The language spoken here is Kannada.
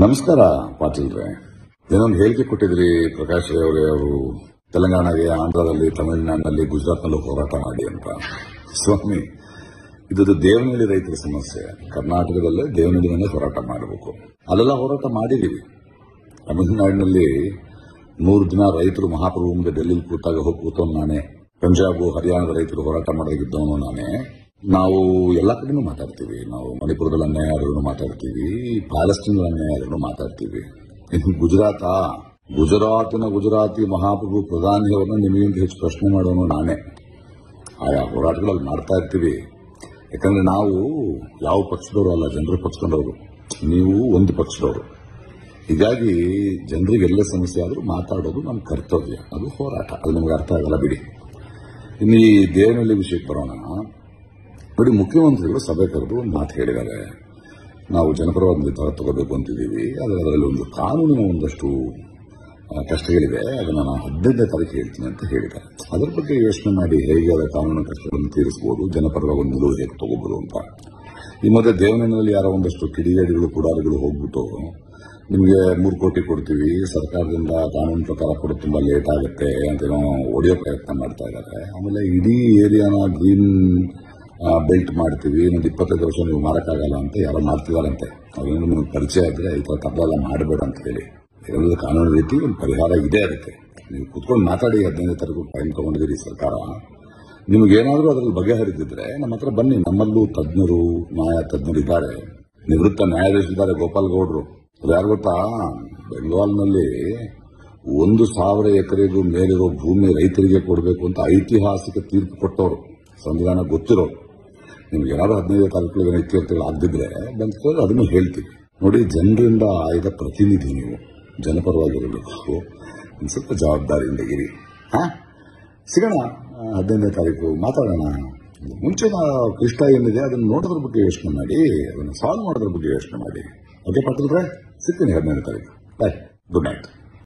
ನಮಸ್ಕಾರ ಪಾಟೀಲ್ರೆ. ಏನೊಂದು ಹೇಳಿಕೆ ಕೊಟ್ಟಿದ್ರಿ ಪ್ರಕಾಶ್ ರೈ ಅವರೇ, ಅವರು ತೆಲಂಗಾಣಗೆ, ಆಂಧ್ರದಲ್ಲಿ, ತಮಿಳುನಾಡಿನಲ್ಲಿ, ಗುಜರಾತ್ನಲ್ಲೂ ಹೋರಾಟ ಮಾಡಿ ಅಂತ. ಸ್ವಾಮಿ, ಇದು ದೇವನಹಳ್ಳಿ ರೈತರ ಸಮಸ್ಯೆ. ಕರ್ನಾಟಕದಲ್ಲೇ ದೇವನಹಳ್ಳಿಯನ್ನೇ ಹೋರಾಟ ಮಾಡಬೇಕು. ಅಲ್ಲೆಲ್ಲ ಹೋರಾಟ ಮಾಡಿದೀವಿ. ತಮಿಳುನಾಡಿನಲ್ಲಿ 100 ದಿನ ರೈತರು ಮಹಾಪ್ರಭು ಮುಂದೆ ಡೆಲ್ಲಿಲಿ ಕೂತಾಗ ಹೋಗಿ ಕೂತವನು ನಾನೇ. ಪಂಜಾಬ್, ಹರಿಯಾಣದ ರೈತರು ಹೋರಾಟ ಮಾಡೋದಿದ್ದವನು ನಾನೇ. ನಾವು ಎಲ್ಲ ಕಡೆನೂ ಮಾತಾಡ್ತೀವಿ. ನಾವು ಮಣಿಪುರದಲ್ಲಿ ಅನ್ಯಾಯ ಆದ್ರೂ ಮಾತಾಡ್ತೀವಿ, ಪ್ಯಾಲೆಸ್ಟೀನ್ ಅನ್ಯಾಯ ಆದ್ರೂ ಮಾತಾಡ್ತೀವಿ. ಇನ್ನು ಗುಜರಾತಿನ ಗುಜರಾತಿ ಮಹಾಪ್ರಭು ಪ್ರಧಾನಿಯವರನ್ನ ನಿಮಗಿಂತ ಹೆಚ್ಚು ಪ್ರಶ್ನೆ ಮಾಡೋನು ನಾನೇ. ಆಯಾ ಹೋರಾಟಗಳಲ್ಲಿ ಮಾಡ್ತಾ ಇರ್ತೀವಿ. ಯಾಕಂದ್ರೆ ನಾವು ಯಾವ ಪಕ್ಷದವರು ಅಲ್ಲ, ಜನರ ಪಕ್ಷದವರು. ನೀವು ಒಂದು ಪಕ್ಷದವರು. ಹೀಗಾಗಿ ಜನರಿಗೆ ಎಲ್ಲ ಸಮಸ್ಯೆ ಆದರೂ ಮಾತಾಡೋದು ನಮ್ಮ ಕರ್ತವ್ಯ. ಅದು ಹೋರಾಟ. ಅದು ನಮಗೆ ಅರ್ಥ ಆಗಲ್ಲ ಬಿಡಿ. ಇನ್ನು ಈ ದೇವನಹಳ್ಳಿ ವಿಷಯಕ್ಕೆ ಬರೋಣ. ನೋಡಿ, ಮುಖ್ಯಮಂತ್ರಿಗಳು ಸಭೆ ಕರೆದು ಒಂದು ಮಾತು ಹೇಳಿದ್ದಾರೆ. ನಾವು ಜನಪರವಾದ ನಿರ್ಧಾರ ತಗೋಬೇಕು ಅಂತಿದ್ದೀವಿ. ಆದರೆ ಅದರಲ್ಲಿ ಒಂದು ಕಾನೂನಿನ ಒಂದಷ್ಟು ಕಷ್ಟಗಳಿವೆ. ಅದನ್ನು ನಾನು 15ನೇ ತಾರೀಕು ಹೇಳ್ತೀನಿ ಅಂತ ಹೇಳಿದ್ದಾರೆ. ಅದರ ಬಗ್ಗೆ ಯೋಚನೆ ಮಾಡಿ ಹೇಗೆ ಅದರ ಕಾನೂನಿನ ಕಷ್ಟಗಳನ್ನು ತೀರಿಸಬಹುದು, ಜನಪರವಾಗಿ ಒಂದು ನಿಲುವು ಹೇಗೆ ತಗೋಬಹುದು ಅಂತ. ಈ ಮಧ್ಯೆ ದೇವನಹಳ್ಳಿಯಲ್ಲಿ ಯಾರೋ ಒಂದಷ್ಟು ಕಿಡಿಗೇಡಿಗಳು, ಪುಡಾರಿಗಳು ಹೋಗ್ಬಿಟ್ಟು ನಿಮಗೆ 3 ಕೋಟಿ ಕೊಡ್ತೀವಿ, ಸರ್ಕಾರದಿಂದ ಕಾನೂನು ಪ್ರಕಾರ ಕೊಡೋದು ತುಂಬಾ ಲೇಟ್ ಆಗುತ್ತೆ ಅಂತ ಹೊಡೆಯೋ ಪ್ರಯತ್ನ ಮಾಡ್ತಾ ಇದ್ದಾರೆ. ಆಮೇಲೆ ಇಡೀ ಏರಿಯಾನ ಗ್ರೀನ್ ಬೆಲ್ಟ್ ಮಾಡ್ತೀವಿ, ಇನ್ನೊಂದು 25 ವರ್ಷ ನೀವು ಮಾರಕ್ಕಾಗಲ್ಲ ಅಂತ ಯಾರೋ ಮಾಡ್ತಿದಾರಂತೆ. ಅದೇನು ನಿಮಗೆ ಪರಿಚಯ ಇದ್ರೆ ಈ ತರ ತಪ್ಪೆಲ್ಲ ಮಾಡಬೇಡ ಅಂತ ಹೇಳಿ. ಎಲ್ಲ ಕಾನೂನು ರೀತಿ ಒಂದು ಪರಿಹಾರ ಇದೆ. ಅದಕ್ಕೆ ನೀವು ಕುತ್ಕೊಂಡು ಮಾತಾಡಿ. 15ನೇ ತಾರೀಕು ಟೈಮ್ ತಗೊಂಡಿದ್ದೀರಿ ಸರ್ಕಾರ. ನಿಮಗೇನಾದ್ರೂ ಅದರಲ್ಲಿ ಬಗೆಹರಿದಿದ್ರೆ ನಮ್ಮ ಹತ್ರ ಬನ್ನಿ. ನಮ್ಮಲ್ಲೂ ತಜ್ಞರು, ನ್ಯಾಯ ತಜ್ಞರು ಇದ್ದಾರೆ. ನಿವೃತ್ತ ನ್ಯಾಯಾಧೀಶರಿದ್ದಾರೆ, ಗೋಪಾಲ್ ಗೌಡ್ರು. ಯಾರು ಗೊತ್ತಾ, ಬೆಂಗಾಲ್ನಲ್ಲಿ 1,000 ಎಕರೆಗೂ ಮೇಲಿರೋ ಭೂಮಿ ರೈತರಿಗೆ ಕೊಡಬೇಕು ಅಂತ ಐತಿಹಾಸಿಕ ತೀರ್ಪು ಕೊಟ್ಟವರು, ಸಂವಿಧಾನ ಗೊತ್ತಿರೋರು. ನಿಮ್ಗೆ ಏನಾದ್ರು 15ನೇ ತಾರೀಕು ಇತ್ಯರ್ಥಿಗಳು ಆಗದಿದ್ರೆ ಬಂದು ಅದನ್ನು ಹೇಳ್ತೀವಿ. ನೋಡಿ, ಜನರಿಂದ ಆಯ್ದ ಪ್ರತಿನಿಧಿ ನೀವು. ಜನಪರವಾಗಿರಬೇಕು. ಸ್ವಲ್ಪ ಜವಾಬ್ದಾರಿಯಿಂದ ಇರಿ. ಸಿಗೋಣ 15ನೇ ತಾರೀಕು, ಮಾತಾಡೋಣ. ಮುಂಚೆ ಕೃಷ್ಣ ಏನಿದೆ ಅದನ್ನು ನೋಡೋದ್ರ ಬಗ್ಗೆ ಯೋಚನೆ ಮಾಡಿ, ಅದನ್ನು ಸಾಲ್ವ್ ಮಾಡೋದ್ರ ಬಗ್ಗೆ ಯೋಚನೆ ಮಾಡಿ. ಓಕೆ ಪಾಟೀಲ್ರೆ, ಸಿಗ್ತೀನಿ 15ನೇ ತಾರೀಕು. ಬಾಯ್, ಗುಡ್ ನೈಟ್.